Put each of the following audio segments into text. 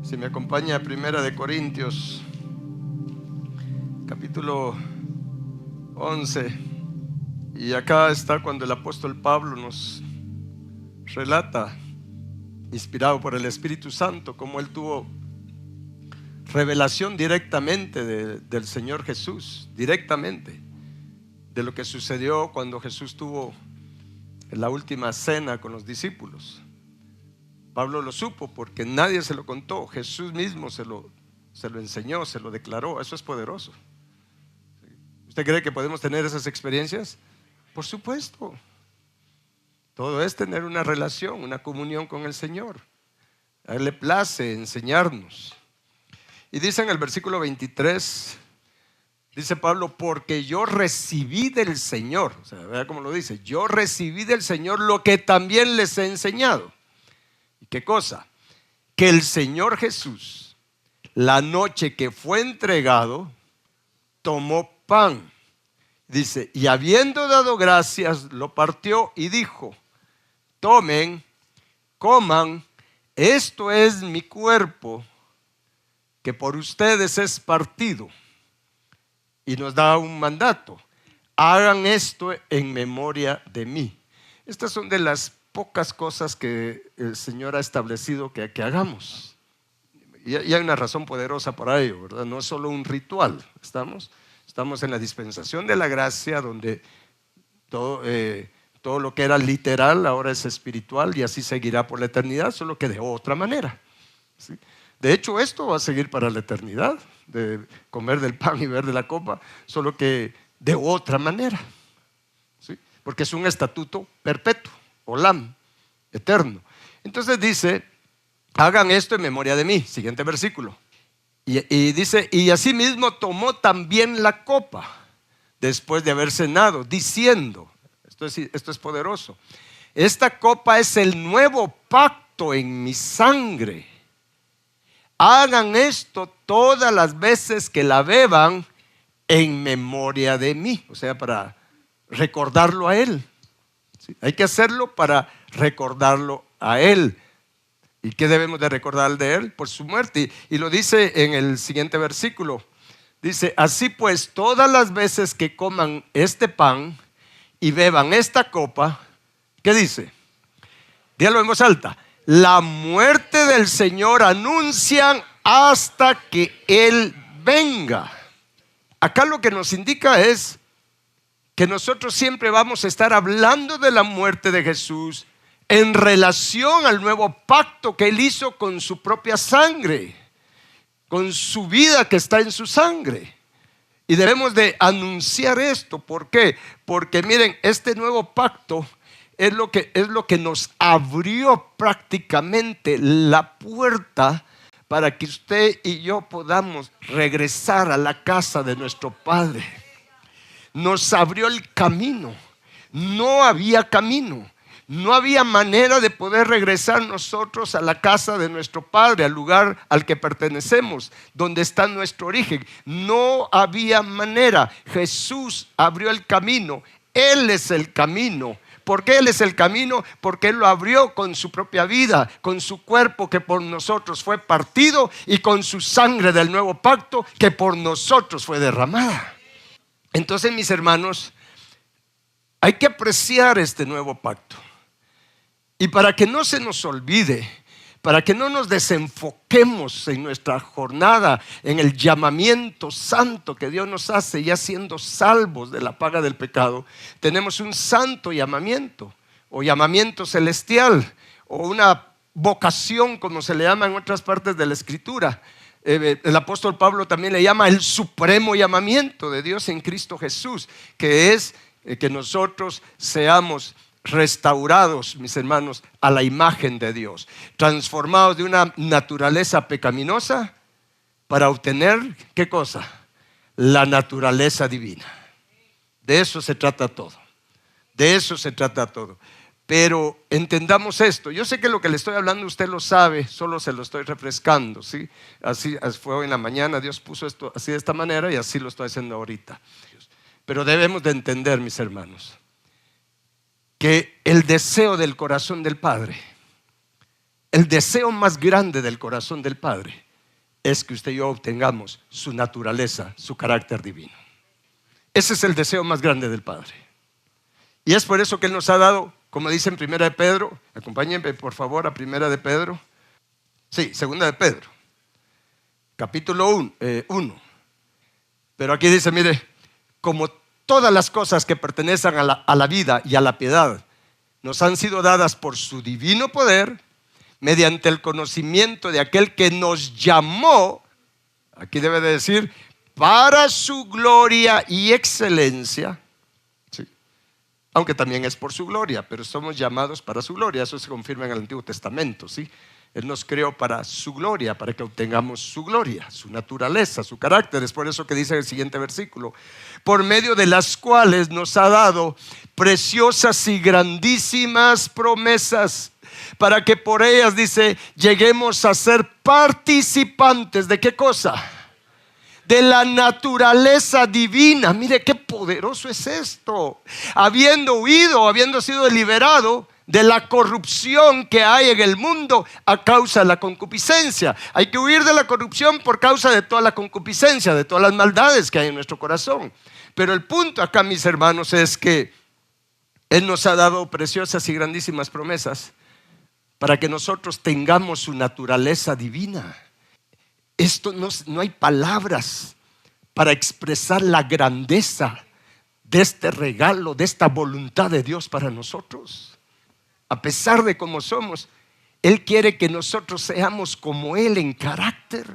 Si me acompaña a Primera de Corintios, capítulo 11. Y acá está cuando el apóstol Pablo nos relata, inspirado por el Espíritu Santo, cómo él tuvo revelación directamente del Señor Jesús, directamente, de lo que sucedió cuando Jesús tuvo la última cena con los discípulos. Pablo lo supo porque nadie se lo contó, Jesús mismo se lo enseñó, se lo declaró. Eso es poderoso. ¿Usted cree que podemos tener esas experiencias? Por supuesto. Todo es tener una relación, una comunión con el Señor. A Él le place enseñarnos. Y dice en el versículo 23, dice Pablo, porque yo recibí del Señor, o sea, vea cómo lo dice, yo recibí del Señor lo que también les he enseñado. ¿Y qué cosa? Que el Señor Jesús, la noche que fue entregado, tomó pan. Dice, y habiendo dado gracias, lo partió y dijo, tomen, coman, esto es mi cuerpo, que por ustedes es partido. Y nos da un mandato, hagan esto en memoria de mí. Estas son de las pocas cosas que el Señor ha establecido que hagamos. Y hay una razón poderosa para ello, ¿verdad? No es solo un ritual. Estamos en la dispensación de la gracia, donde todo lo que era literal ahora es espiritual y así seguirá por la eternidad, solo que de otra manera, ¿sí? De hecho, esto va a seguir para la eternidad, de comer del pan y beber de la copa, solo que de otra manera, ¿sí? Porque es un estatuto perpetuo, olam, eterno. Entonces dice, hagan esto en memoria de mí. Siguiente versículo. Y dice, y asimismo tomó también la copa después de haber cenado, diciendo, esto es poderoso, esta copa es el nuevo pacto en mi sangre. Hagan esto todas las veces que la beban en memoria de mí. O sea, para recordarlo a Él, ¿sí? Hay que hacerlo para recordarlo a Él. ¿Y qué debemos de recordar de Él? Por su muerte. Y lo dice en el siguiente versículo. Dice, así pues, todas las veces que coman este pan y beban esta copa, ¿qué dice? Dígalo en voz alta. La muerte del Señor anuncian hasta que Él venga. Acá lo que nos indica es que nosotros siempre vamos a estar hablando de la muerte de Jesús en relación al nuevo pacto que Él hizo con su propia sangre, con su vida que está en su sangre. Y debemos de anunciar esto. ¿Por qué? Porque miren, este nuevo pacto es lo que nos abrió prácticamente la puerta para que usted y yo podamos regresar a la casa de nuestro Padre. Nos abrió el camino. No había camino. No había manera de poder regresar nosotros a la casa de nuestro Padre, al lugar al que pertenecemos, donde está nuestro origen. No había manera. Jesús abrió el camino. Él es el camino. ¿Por qué Él es el camino? Porque Él lo abrió con su propia vida, con su cuerpo que por nosotros fue partido y con su sangre del nuevo pacto que por nosotros fue derramada. Entonces, mis hermanos, hay que apreciar este nuevo pacto. Y para que no se nos olvide, para que no nos desenfoquemos en nuestra jornada, en el llamamiento santo que Dios nos hace, ya siendo salvos de la paga del pecado, tenemos un santo llamamiento, o llamamiento celestial, o una vocación, como se le llama en otras partes de la Escritura. El apóstol Pablo también le llama el supremo llamamiento de Dios en Cristo Jesús, que es que nosotros seamos restaurados, mis hermanos, a la imagen de Dios, transformados de una naturaleza pecaminosa para obtener, ¿qué cosa? La naturaleza divina. De eso se trata todo. De eso se trata todo. Pero entendamos esto. Yo sé que lo que le estoy hablando usted lo sabe, solo se lo estoy refrescando, ¿sí? Así fue hoy en la mañana, Dios puso esto así de esta manera y así lo estoy haciendo ahorita. Pero debemos de entender, mis hermanos, que el deseo del corazón del Padre el deseo más grande del corazón del Padre es que usted y yo obtengamos su naturaleza, su carácter divino. Ese es el deseo más grande del Padre. Y es por eso que Él nos ha dado, como dice en Primera de Pedro, acompáñenme por favor a Primera de Pedro, sí, Segunda de Pedro, capítulo 1. Pero aquí dice, mire, como todas las cosas que pertenecen a la vida y a la piedad nos han sido dadas por su divino poder, mediante el conocimiento de aquel que nos llamó, aquí debe de decir, para su gloria y excelencia, ¿sí? Aunque también es por su gloria, pero somos llamados para su gloria. Eso se confirma en el Antiguo Testamento, ¿sí? Él nos creó para su gloria, para que obtengamos su gloria, su naturaleza, su carácter. Es por eso que dice en el siguiente versículo, por medio de las cuales nos ha dado preciosas y grandísimas promesas, para que por ellas, dice, lleguemos a ser participantes. ¿De qué cosa? De la naturaleza divina. Mire qué poderoso es esto. Habiendo huido, habiendo sido liberado de la corrupción que hay en el mundo a causa de la concupiscencia. Hay que huir de la corrupción por causa de toda la concupiscencia, de todas las maldades que hay en nuestro corazón. Pero el punto acá, mis hermanos, es que Él nos ha dado preciosas y grandísimas promesas para que nosotros tengamos su naturaleza divina. Esto no hay palabras para expresar la grandeza de este regalo, de esta voluntad de Dios para nosotros. A pesar de cómo somos, Él quiere que nosotros seamos como Él en carácter.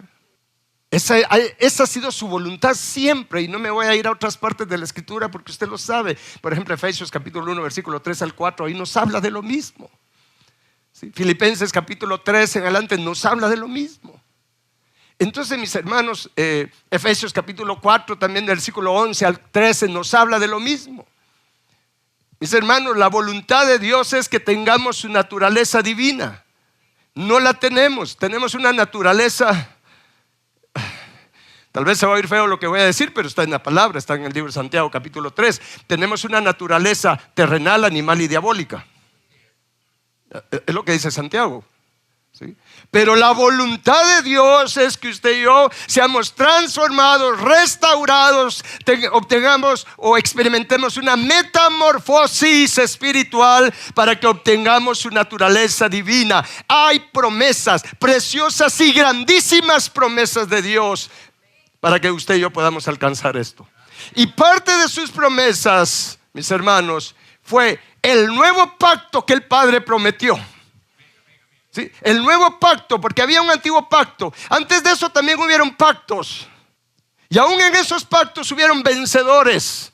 Esa ha sido su voluntad siempre. Y no me voy a ir a otras partes de la Escritura porque usted lo sabe. Por ejemplo, Efesios capítulo 1, versículo 3 al 4, ahí nos habla de lo mismo. ¿Sí? Filipenses capítulo 3 en adelante nos habla de lo mismo. Entonces, mis hermanos, Efesios capítulo 4 también del versículo 11 al 13 nos habla de lo mismo. Mis hermanos, la voluntad de Dios es que tengamos su naturaleza divina. No la tenemos una naturaleza, tal vez se va a oír feo lo que voy a decir, pero está en la palabra, está en el libro de Santiago capítulo 3. Tenemos una naturaleza terrenal, animal y diabólica. Es lo que dice Santiago, ¿sí? Pero la voluntad de Dios es que usted y yo seamos transformados, restaurados, obtengamos o experimentemos una metamorfosis espiritual para que obtengamos su naturaleza divina. Hay promesas, preciosas y grandísimas promesas de Dios para que usted y yo podamos alcanzar esto. Y parte de sus promesas, mis hermanos, fue el nuevo pacto que el Padre prometió. ¿Sí? El nuevo pacto, porque había un antiguo pacto. Antes de eso también hubieron pactos. Y aún en esos pactos hubieron vencedores.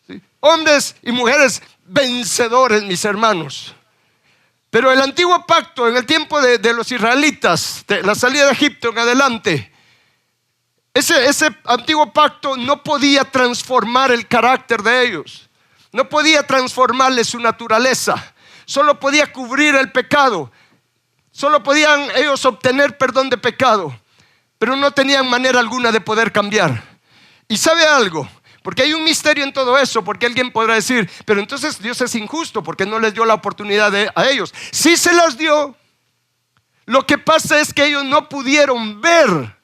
¿Sí? Hombres y mujeres vencedores, mis hermanos. Pero el antiguo pacto, en el tiempo de los israelitas, de la salida de Egipto en adelante, ese antiguo pacto no podía transformar el carácter de ellos. No podía transformarle su naturaleza. Solo podía cubrir el pecado. Solo podían ellos obtener perdón de pecado, pero no tenían manera alguna de poder cambiar. Y sabe algo, porque hay un misterio en todo eso, porque alguien podrá decir, pero entonces Dios es injusto porque no les dio la oportunidad a ellos. Sí se las dio. Lo que pasa es que ellos no pudieron ver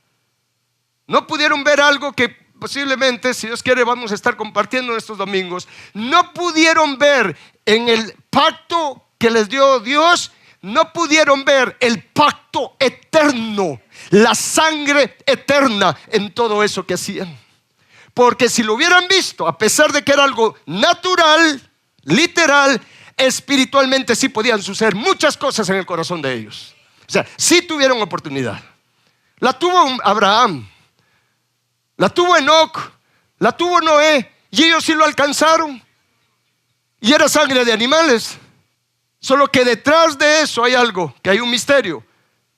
algo que posiblemente, si Dios quiere, vamos a estar compartiendo estos domingos. No pudieron ver en el pacto que les dio Dios. No pudieron ver el pacto eterno, la sangre eterna en todo eso que hacían. Porque si lo hubieran visto, a pesar de que era algo natural, literal, espiritualmente sí podían suceder muchas cosas en el corazón de ellos. O sea, sí tuvieron oportunidad. La tuvo Abraham, la tuvo Enoc, la tuvo Noé, y ellos sí lo alcanzaron. Y era sangre de animales. Solo que detrás de eso hay algo, que hay un misterio.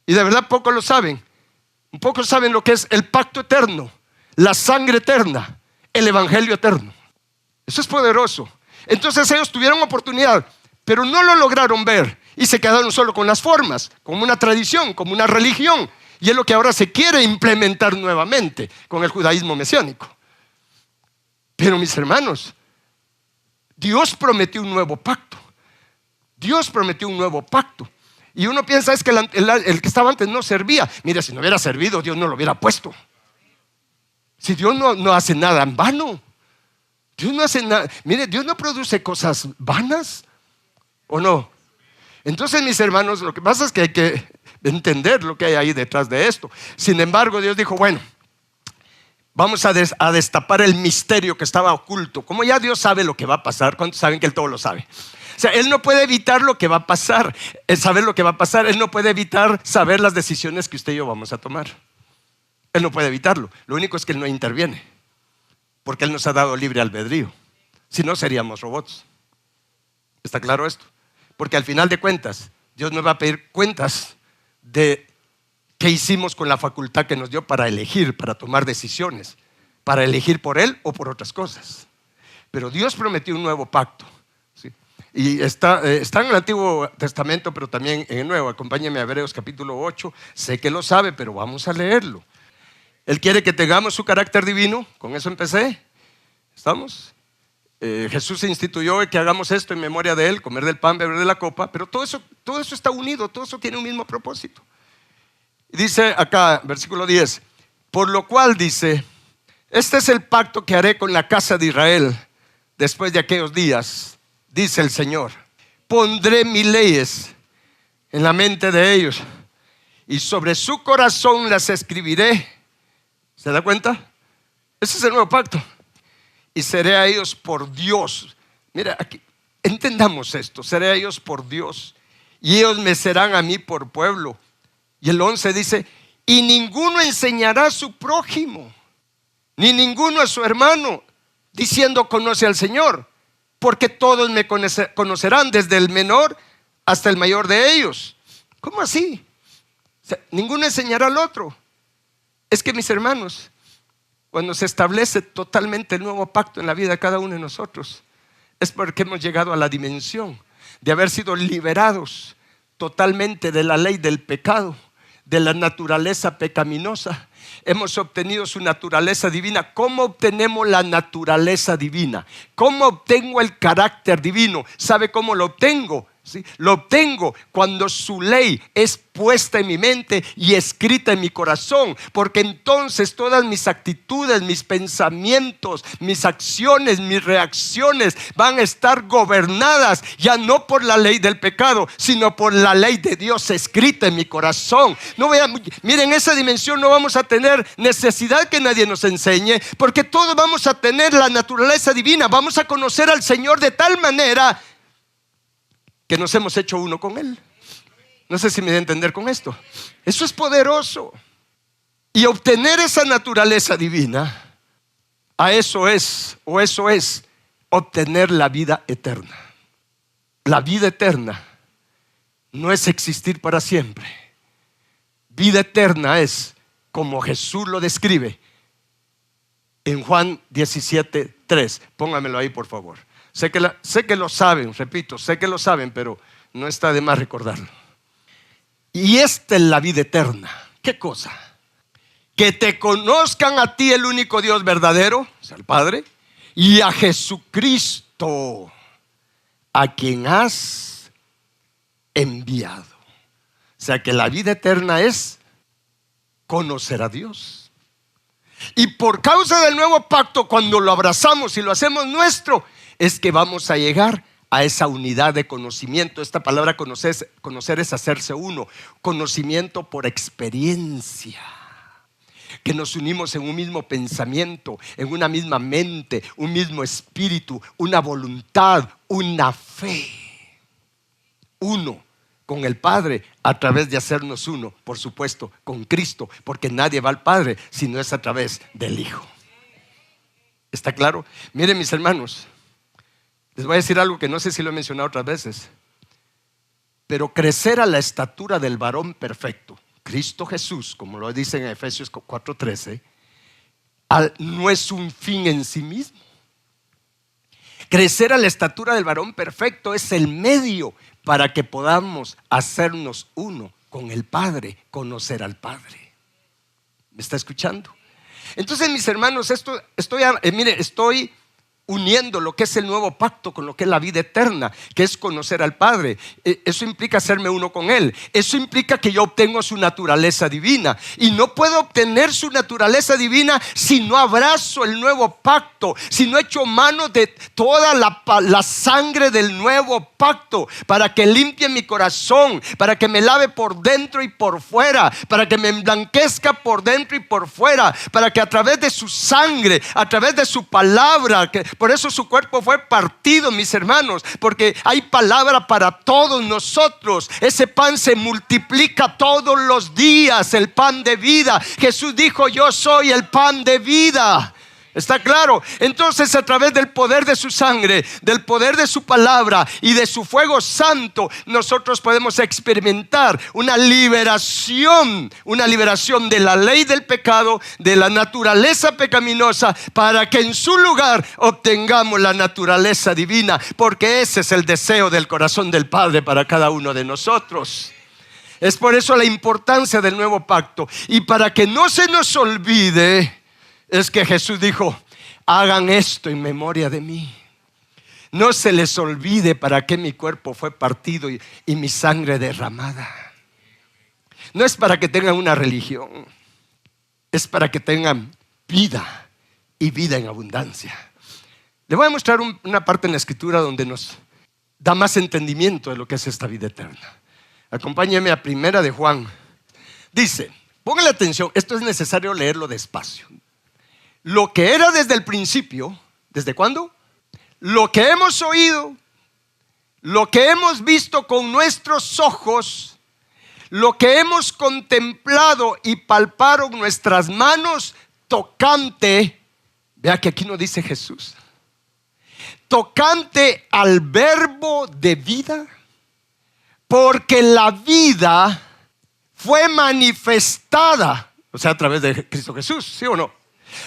Y de verdad pocos lo saben. Pocos saben lo que es el pacto eterno, la sangre eterna, el evangelio eterno. Eso es poderoso. Entonces ellos tuvieron oportunidad, pero no lo lograron ver. Y se quedaron solo con las formas, como una tradición, como una religión. Y es lo que ahora se quiere implementar nuevamente con el judaísmo mesiánico. Pero mis hermanos, Dios prometió un nuevo pacto. Dios prometió un nuevo pacto. Y uno piensa es que el que estaba antes no servía. Mira, si no hubiera servido, Dios no lo hubiera puesto. Si Dios no hace nada en vano. Dios no hace nada. Mire, Dios no produce cosas vanas, ¿o no? Entonces, mis hermanos, lo que pasa es que hay que entender lo que hay ahí detrás de esto. Sin embargo, Dios dijo, bueno, vamos a destapar el misterio que estaba oculto. Como ya Dios sabe lo que va a pasar, ¿cuántos saben que Él todo lo sabe? O sea, Él no puede evitar lo que va a pasar, saber lo que va a pasar. Él no puede evitar saber las decisiones que usted y yo vamos a tomar. Él no puede evitarlo. Lo único es que Él no interviene, porque Él nos ha dado libre albedrío. Si no, seríamos robots. ¿Está claro esto? Porque al final de cuentas, Dios nos va a pedir cuentas de qué hicimos con la facultad que nos dio para elegir, para tomar decisiones, para elegir por Él o por otras cosas. Pero Dios prometió un nuevo pacto, ¿sí? Y está en el Antiguo Testamento, pero también en el Nuevo. Acompáñenme a Hebreos capítulo 8. Sé que lo sabe, pero vamos a leerlo. Él quiere que tengamos su carácter divino. Con eso empecé. ¿Estamos? Jesús instituyó que hagamos esto en memoria de Él, comer del pan, beber de la copa. Pero todo eso está unido, todo eso tiene un mismo propósito. Dice acá, versículo 10, por lo cual dice, este es el pacto que haré con la casa de Israel después de aquellos días, dice el Señor. Pondré mis leyes en la mente de ellos y sobre su corazón las escribiré. ¿Se da cuenta? Ese es el nuevo pacto. Y seré a ellos por Dios. Mira, aquí, entendamos esto. Seré a ellos por Dios y ellos me serán a mí por pueblo. Y el 11 dice, y ninguno enseñará a su prójimo, ni ninguno a su hermano, diciendo conoce al Señor, porque todos me conocerán, desde el menor hasta el mayor de ellos. ¿Cómo así? O sea, ninguno enseñará al otro. Es que, mis hermanos, cuando se establece totalmente el nuevo pacto en la vida de cada uno de nosotros, es porque hemos llegado a la dimensión de haber sido liberados totalmente de la ley del pecado, de la naturaleza pecaminosa. Hemos obtenido su naturaleza divina. ¿Cómo obtenemos la naturaleza divina? ¿Cómo obtengo el carácter divino? ¿Sabe cómo lo obtengo? ¿Sí? Lo obtengo cuando su ley es puesta en mi mente y escrita en mi corazón, porque entonces todas mis actitudes, mis pensamientos, mis acciones, mis reacciones van a estar gobernadas ya no por la ley del pecado, sino por la ley de Dios escrita en mi corazón. Miren, en esa dimensión no vamos a tener necesidad que nadie nos enseñe, porque todos vamos a tener la naturaleza divina. Vamos a conocer al Señor de tal manera que nos hemos hecho uno con Él. No sé si me da a entender con esto. Eso es poderoso. Y obtener esa naturaleza divina, eso es obtener la vida eterna. La vida eterna no es existir para siempre. Vida eterna es, como Jesús lo describe en Juan 17:3. Póngamelo ahí, por favor. Sé que lo saben, repito, sé que lo saben, pero no está de más recordarlo. Y esta es la vida eterna. ¿Qué cosa? Que te conozcan a ti, el único Dios verdadero, o sea, el Padre, y a Jesucristo, a quien has enviado. O sea, que la vida eterna es conocer a Dios. Y por causa del nuevo pacto, cuando lo abrazamos y lo hacemos nuestro, es que vamos a llegar a esa unidad de conocimiento. Esta palabra conocer es hacerse uno. Conocimiento por experiencia. Que nos unimos en un mismo pensamiento, en una misma mente, un mismo espíritu, una voluntad, una fe. Uno con el Padre a través de hacernos uno, por supuesto, con Cristo, porque nadie va al Padre si no es a través del Hijo. ¿Está claro? Miren, mis hermanos, les voy a decir algo que no sé si lo he mencionado otras veces, pero crecer a la estatura del varón perfecto, Cristo Jesús, como lo dice en Efesios 4:13, no es un fin en sí mismo. Crecer a la estatura del varón perfecto es el medio para que podamos hacernos uno con el Padre, conocer al Padre. ¿Me está escuchando? Entonces, mis hermanos, estoy uniendo lo que es el nuevo pacto con lo que es la vida eterna, que es conocer al Padre. Eso implica hacerme uno con Él. Eso implica que yo obtengo su naturaleza divina. Y no puedo obtener su naturaleza divina si no abrazo el nuevo pacto, si no echo mano de toda la sangre del nuevo pacto para que limpie mi corazón, para que me lave por dentro y por fuera, para que me emblanquezca por dentro y por fuera, para que a través de su sangre, a través de su palabra, por eso su cuerpo fue partido, mis hermanos, porque hay palabra para todos nosotros. Ese pan se multiplica todos los días, el pan de vida. Jesús dijo: yo soy el pan de vida. ¿Está claro? Entonces, a través del poder de su sangre, del poder de su palabra y de su fuego santo, nosotros podemos experimentar una liberación de la ley del pecado, de la naturaleza pecaminosa, para que en su lugar obtengamos la naturaleza divina, porque ese es el deseo del corazón del Padre para cada uno de nosotros. Es por eso la importancia del nuevo pacto. Y para que no se nos olvide, es que Jesús dijo: hagan esto en memoria de mí. No se les olvide para qué mi cuerpo fue partido y mi sangre derramada. No es para que tengan una religión, es para que tengan vida y vida en abundancia. Le voy a mostrar una parte en la Escritura donde nos da más entendimiento de lo que es esta vida eterna. Acompáñeme a Primera de Juan. Dice, póngale atención, esto es necesario leerlo despacio. Lo que era desde el principio, ¿desde cuándo? Lo que hemos oído, lo que hemos visto con nuestros ojos, lo que hemos contemplado y palparon nuestras manos tocante, vea que aquí no dice Jesús, tocante al verbo de vida, porque la vida fue manifestada, o sea, a través de Cristo Jesús, ¿sí o no?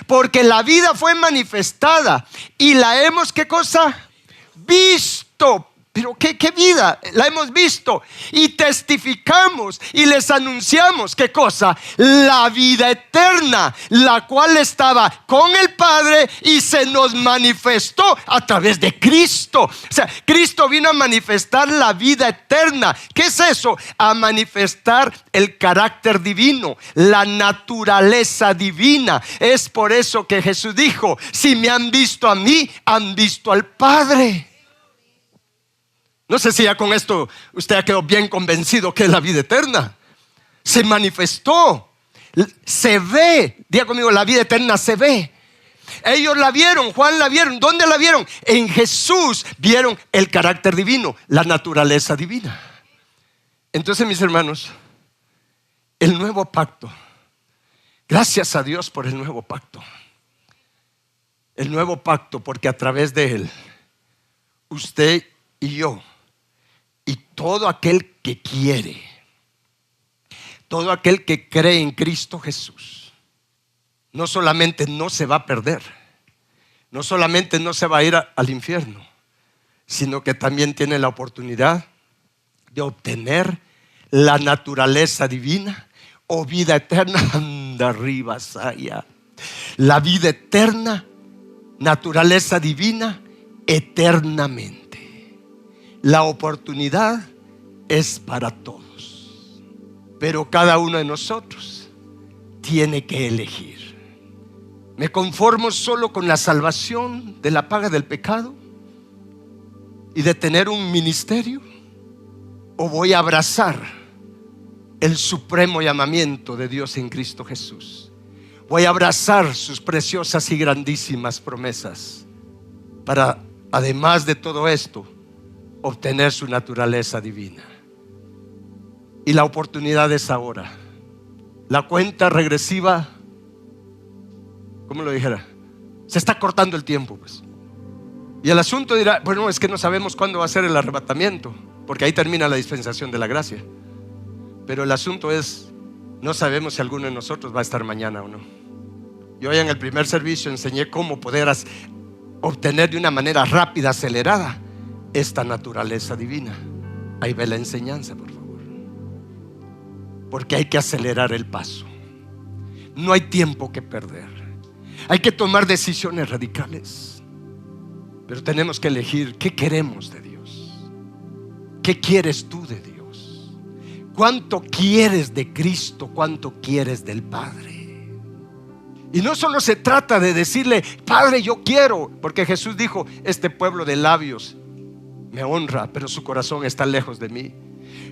Porque la vida fue manifestada y la hemos, ¿qué cosa? Visto. Pero ¿qué vida? La hemos visto y testificamos y les anunciamos, ¿qué cosa? La vida eterna, la cual estaba con el Padre y se nos manifestó a través de Cristo. O sea, Cristo vino a manifestar la vida eterna. ¿Qué es eso? A manifestar el carácter divino, la naturaleza divina. Es por eso que Jesús dijo: si me han visto a mí, han visto al Padre. No sé si ya con esto usted ha quedado bien convencido que es la vida eterna. Se manifestó, se ve. Diga conmigo, la vida eterna se ve. Ellos la vieron, Juan la vieron. ¿Dónde la vieron? En Jesús vieron el carácter divino, la naturaleza divina. Entonces, mis hermanos, el nuevo pacto, gracias a Dios por el nuevo pacto. El nuevo pacto, porque a través de él, usted y yo, y todo aquel que quiere, todo aquel que cree en Cristo Jesús, no solamente no se va a perder, no solamente no se va a ir al infierno, sino que también tiene la oportunidad de obtener la naturaleza divina o vida eterna. Anda arriba, Saya. La vida eterna, naturaleza divina, eternamente. La oportunidad es para todos, pero cada uno de nosotros tiene que elegir. ¿Me conformo solo con la salvación de la paga del pecado y de tener un ministerio? ¿O voy a abrazar el supremo llamamiento de Dios en Cristo Jesús? Voy a abrazar sus preciosas y grandísimas promesas para, además de todo esto, obtener su naturaleza divina. Y la oportunidad es ahora. La cuenta regresiva, ¿cómo lo dijera? Se está cortando el tiempo, pues. Y el asunto dirá: bueno, es que no sabemos cuándo va a ser el arrebatamiento, porque ahí termina la dispensación de la gracia. Pero el asunto es: no sabemos si alguno de nosotros va a estar mañana o no. Yo hoy en el primer servicio enseñé cómo poder obtener de una manera rápida, acelerada, esta naturaleza divina. Ahí ve la enseñanza, por favor. Porque hay que acelerar el paso. No hay tiempo que perder. Hay que tomar decisiones radicales. Pero tenemos que elegir qué queremos de Dios. ¿Qué quieres tú de Dios? ¿Cuánto quieres de Cristo? ¿Cuánto quieres del Padre? Y no solo se trata de decirle: Padre, yo quiero, porque Jesús dijo: este pueblo de labios me honra, pero su corazón está lejos de mí.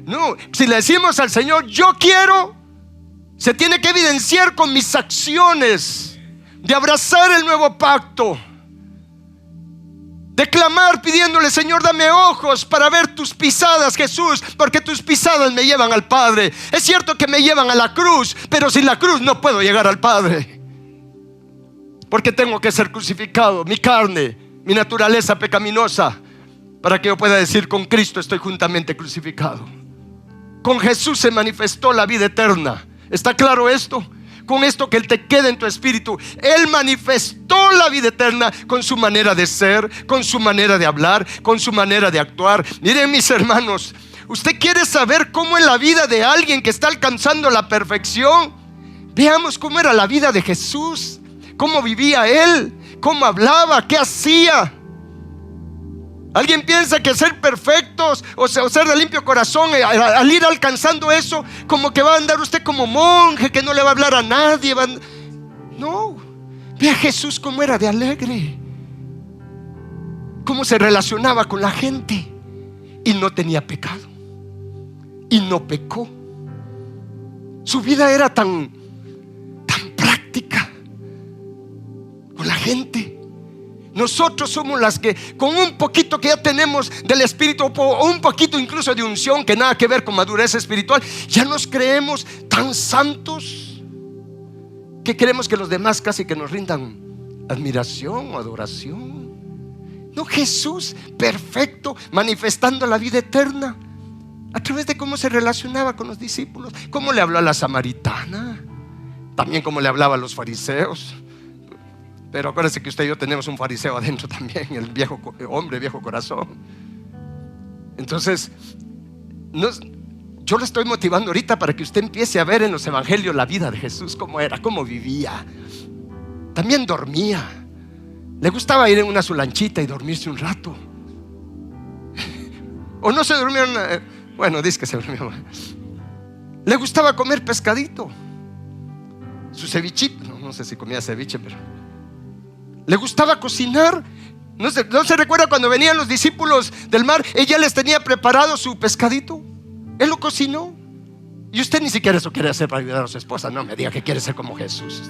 No, si le decimos al Señor: yo quiero, se tiene que evidenciar con mis acciones de abrazar el nuevo pacto, de clamar pidiéndole: Señor, dame ojos para ver tus pisadas, Jesús, porque tus pisadas me llevan al Padre. Es cierto que me llevan a la cruz, pero sin la cruz no puedo llegar al Padre, porque tengo que ser crucificado, mi carne, mi naturaleza pecaminosa, para que yo pueda decir: con Cristo estoy juntamente crucificado. Con Jesús se manifestó la vida eterna. ¿Está claro esto? Con esto que Él te quede en tu espíritu. Él manifestó la vida eterna con su manera de ser, con su manera de hablar, con su manera de actuar. Miren, mis hermanos, ¿usted quiere saber cómo es la vida de alguien que está alcanzando la perfección? Veamos cómo era la vida de Jesús. Cómo vivía Él, cómo hablaba, qué hacía. Alguien piensa que ser perfectos o ser de limpio corazón, al ir alcanzando eso, como que va a andar usted como monje, que no le va a hablar a nadie. No, ve a Jesús cómo era de alegre, cómo se relacionaba con la gente, y no tenía pecado, y no pecó. Su vida era tan práctica con la gente. Nosotros somos las que, con un poquito que ya tenemos del Espíritu, o un poquito incluso de unción, que nada que ver con madurez espiritual, ya nos creemos tan santos que queremos que los demás casi que nos rindan admiración o adoración. No, Jesús perfecto, manifestando la vida eterna a través de cómo se relacionaba con los discípulos, cómo le habló a la samaritana, también cómo le hablaba a los fariseos. Pero acuérdense que usted y yo tenemos un fariseo adentro también, el viejo hombre, viejo corazón. Entonces, yo le estoy motivando ahorita para que usted empiece a ver en los evangelios la vida de Jesús, cómo era, cómo vivía. También dormía. Le gustaba ir en su lanchita y dormirse un rato. O no se durmió, bueno, dice que se durmió. Le gustaba comer pescadito, su cevichito. No sé si comía ceviche, pero le gustaba cocinar. ¿No se recuerda cuando venían los discípulos del mar? Ella les tenía preparado su pescadito. Él lo cocinó. Y usted ni siquiera eso quiere hacer para ayudar a su esposa. No me diga que quiere ser como Jesús.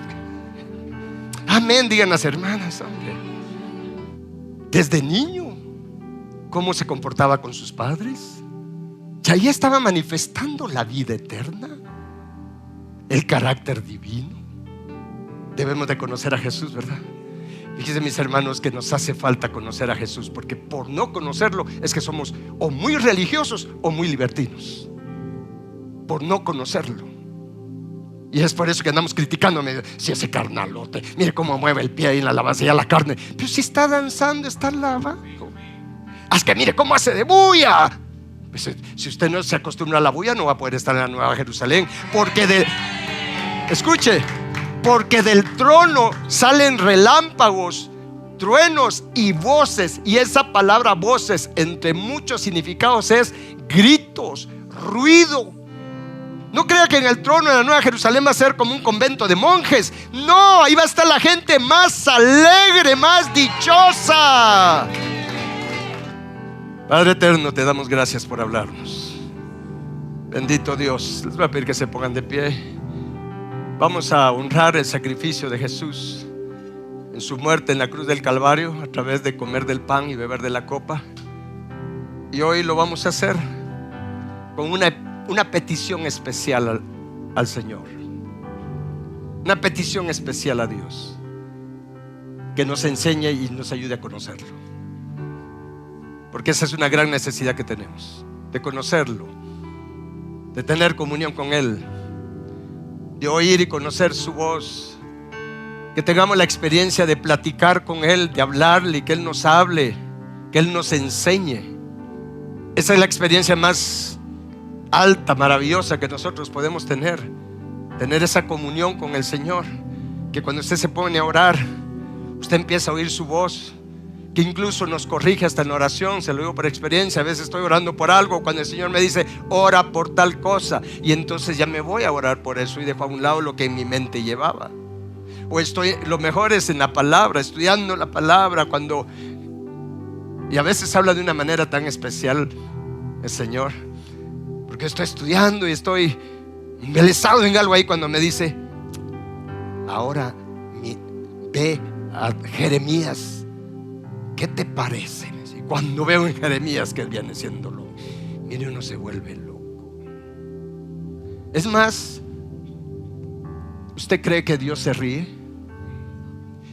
Amén, digan las hermanas, hombre. Desde niño, cómo se comportaba con sus padres. Y ahí estaba manifestando la vida eterna, el carácter divino. Debemos de conocer a Jesús, ¿verdad? Fíjense, mis hermanos, que nos hace falta conocer a Jesús, porque por no conocerlo es que somos o muy religiosos o muy libertinos, por no conocerlo. Y es por eso que andamos criticándome. Si ese carnalote, mire cómo mueve el pie ahí en la alabanza, ya la carne. Pero si está danzando, está alabando. Es que mire cómo hace de bulla. Pues, si usted no se acostumbra a la bulla, no va a poder estar en la Nueva Jerusalén. Escuche, porque del trono salen relámpagos, truenos y voces. Y esa palabra voces, entre muchos significados, es gritos, ruido. No crea que en el trono de la Nueva Jerusalén va a ser como un convento de monjes. No, ahí va a estar la gente más alegre, más dichosa. Padre eterno, te damos gracias por hablarnos. Bendito Dios. Les voy a pedir que se pongan de pie. Vamos a honrar el sacrificio de Jesús en su muerte en la cruz del Calvario, a través de comer del pan y beber de la copa. Y hoy lo vamos a hacer con una petición especial al Señor. Una petición especial a Dios, que nos enseñe y nos ayude a conocerlo. Porque esa es una gran necesidad que tenemos, de conocerlo, de tener comunión con Él, de oír y conocer su voz, que tengamos la experiencia de platicar con Él, de hablarle y que Él nos hable, que Él nos enseñe. Esa es la experiencia más alta, maravillosa que nosotros podemos tener esa comunión con el Señor, que cuando usted se pone a orar, usted empieza a oír su voz que incluso nos corrige hasta en oración. Se lo digo por experiencia. A veces estoy orando por algo, cuando el Señor me dice ora por tal cosa, y entonces ya me voy a orar por eso y dejo a un lado lo que en mi mente llevaba. O lo mejor es en la palabra, estudiando la palabra, y a veces habla de una manera tan especial el Señor, porque estoy estudiando y estoy embelesado en algo ahí, cuando me dice ahora ve a Jeremías, ¿qué te parece? Y cuando veo en Jeremías que él viene siendo loco, mire, uno se vuelve loco. Es más, ¿usted cree que Dios se ríe?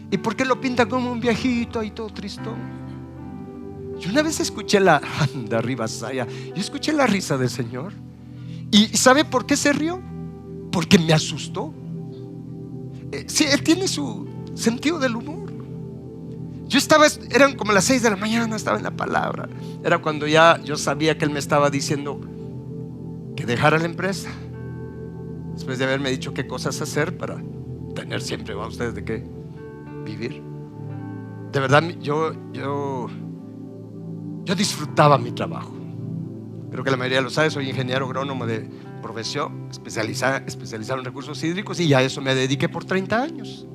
¿Y por qué lo pinta como un viejito ahí todo tristón? Yo una vez escuché yo escuché la risa del Señor. ¿Y sabe por qué se rió? Porque me asustó. Sí, Él tiene su sentido del humor. Eran como las 6 de la mañana, estaba en la palabra. Era cuando ya yo sabía que Él me estaba diciendo que dejara la empresa, después de haberme dicho qué cosas hacer para tener siempre, a ustedes, de qué vivir. De verdad, yo disfrutaba mi trabajo. Creo que la mayoría lo sabe. Soy ingeniero agrónomo de profesión, especializado en recursos hídricos, y a eso me dediqué por 30 años,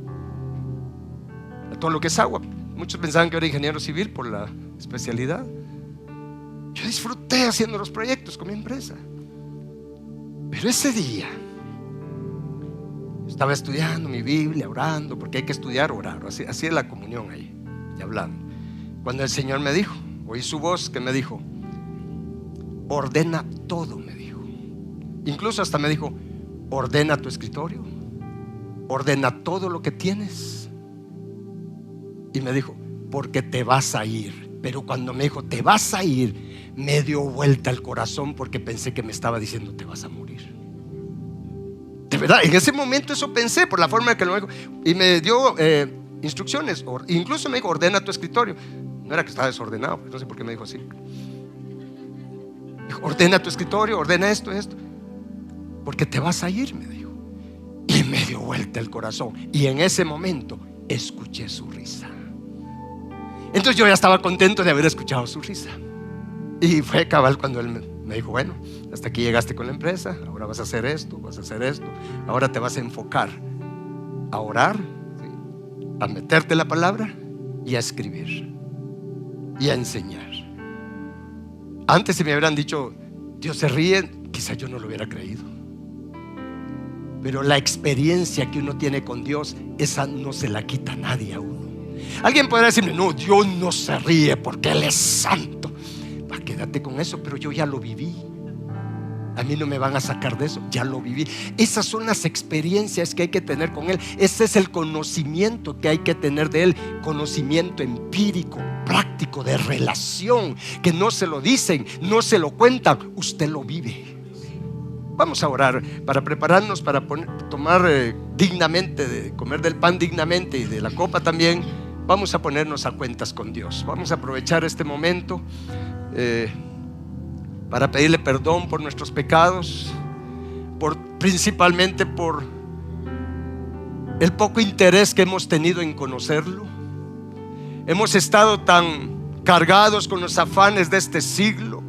a todo lo que es agua. Muchos pensaban que era ingeniero civil por la especialidad. Yo disfruté haciendo los proyectos con mi empresa. Pero ese día estaba estudiando mi Biblia, orando, porque hay que estudiar, orar. Así es la comunión ahí, y hablando, cuando el Señor me dijo, oí su voz que me dijo, ordena todo, me dijo. Incluso hasta me dijo, ordena tu escritorio, ordena todo lo que tienes. Y me dijo, porque te vas a ir. Pero cuando me dijo, te vas a ir, me dio vuelta el corazón, porque pensé que me estaba diciendo, te vas a morir. De verdad, en ese momento eso pensé, por la forma en que lo dijo. Y me dio instrucciones. Incluso me dijo, ordena tu escritorio. No era que estaba desordenado, no sé por qué me dijo así. Dijo, ordena tu escritorio, ordena esto, porque te vas a ir, me dijo. Y me dio vuelta el corazón. Y en ese momento escuché su risa. Entonces yo ya estaba contento de haber escuchado su risa. Y fue cabal cuando él me dijo, bueno, hasta aquí llegaste con la empresa, ahora vas a hacer esto, ahora te vas a enfocar a orar, ¿sí?, a meterte la palabra y a escribir y a enseñar. Antes, si me hubieran dicho Dios se ríe, quizá yo no lo hubiera creído. Pero la experiencia que uno tiene con Dios, esa no se la quita nadie a uno. Alguien podrá decirme, no, Dios no se ríe porque Él es santo. Quédate con eso, pero yo ya lo viví. A mí no me van a sacar de eso, ya lo viví. Esas son las experiencias que hay que tener con Él. Ese es el conocimiento que hay que tener de Él. Conocimiento empírico, práctico, de relación, que no se lo dicen, no se lo cuentan, usted lo vive. Vamos a orar para prepararnos para tomar dignamente, de comer del pan dignamente y de la copa también. Vamos a ponernos a cuentas con Dios. Vamos a aprovechar este momento para pedirle perdón por nuestros pecados, principalmente por el poco interés que hemos tenido en conocerlo. Hemos estado tan cargados con los afanes de este siglo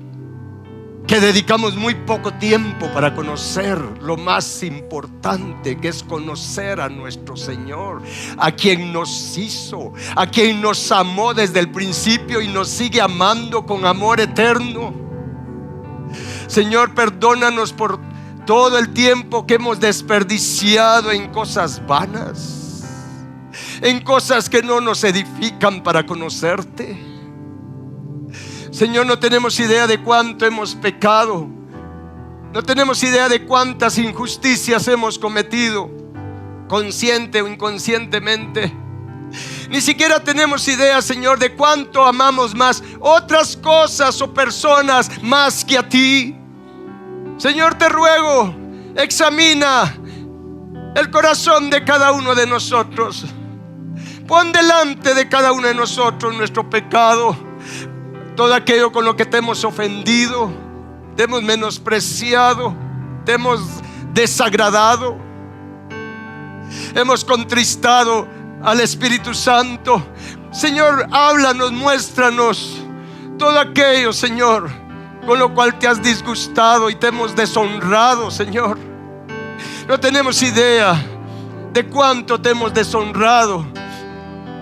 que dedicamos muy poco tiempo para conocer lo más importante, que es conocer a nuestro Señor, a quien nos hizo, a quien nos amó desde el principio y nos sigue amando con amor eterno. Señor, perdónanos por todo el tiempo que hemos desperdiciado en cosas vanas, en cosas que no nos edifican para conocerte. Señor, no tenemos idea de cuánto hemos pecado. No tenemos idea de cuántas injusticias hemos cometido, consciente o inconscientemente. Ni siquiera tenemos idea, Señor, de cuánto amamos más otras cosas o personas más que a ti. Señor, te ruego, examina el corazón de cada uno de nosotros. Pon delante de cada uno de nosotros nuestro pecado, todo aquello con lo que te hemos ofendido, te hemos menospreciado, te hemos desagradado, hemos contristado al Espíritu Santo. Señor, háblanos, muéstranos todo aquello, Señor, con lo cual te has disgustado y te hemos deshonrado, Señor. No tenemos idea de cuánto te hemos deshonrado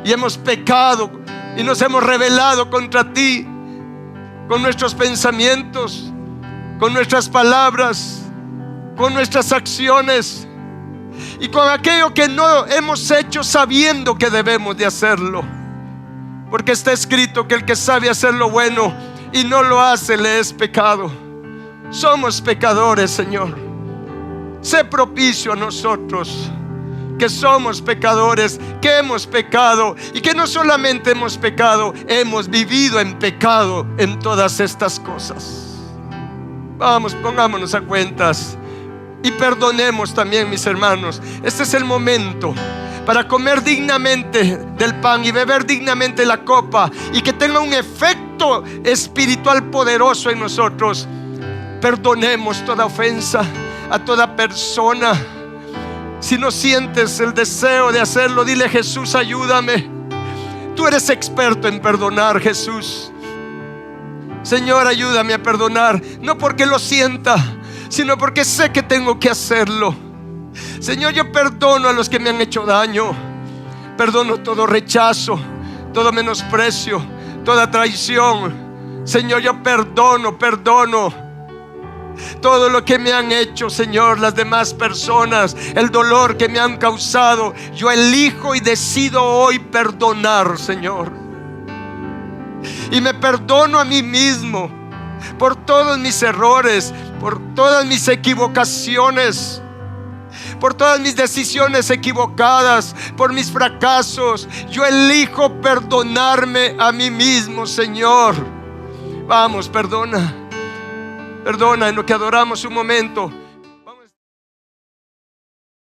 y hemos pecado y nos hemos rebelado contra ti con nuestros pensamientos, con nuestras palabras, con nuestras acciones y con aquello que no hemos hecho sabiendo que debemos de hacerlo. Porque está escrito que el que sabe hacer lo bueno y no lo hace, le es pecado. Somos pecadores, Señor. Sé propicio a nosotros, que somos pecadores, que hemos pecado y que no solamente hemos pecado, hemos vivido en pecado en todas estas cosas. Vamos, pongámonos a cuentas y perdonemos también, mis hermanos. Este es el momento para comer dignamente del pan y beber dignamente la copa, y que tenga un efecto espiritual poderoso en nosotros. Perdonemos toda ofensa a toda persona. Si no sientes el deseo de hacerlo, dile: Jesús, ayúdame. Tú eres experto en perdonar, Jesús. Señor, ayúdame a perdonar, no porque lo sienta, sino porque sé que tengo que hacerlo. Señor, yo perdono a los que me han hecho daño. Perdono todo rechazo, todo menosprecio, toda traición. Señor, yo perdono todo lo que me han hecho, Señor, las demás personas, el dolor que me han causado. Yo elijo y decido hoy perdonar, Señor. Y me perdono a mí mismo por todos mis errores, por todas mis equivocaciones, por todas mis decisiones equivocadas, por mis fracasos. Yo elijo perdonarme a mí mismo, Señor. Vamos, perdona en lo que adoramos un momento.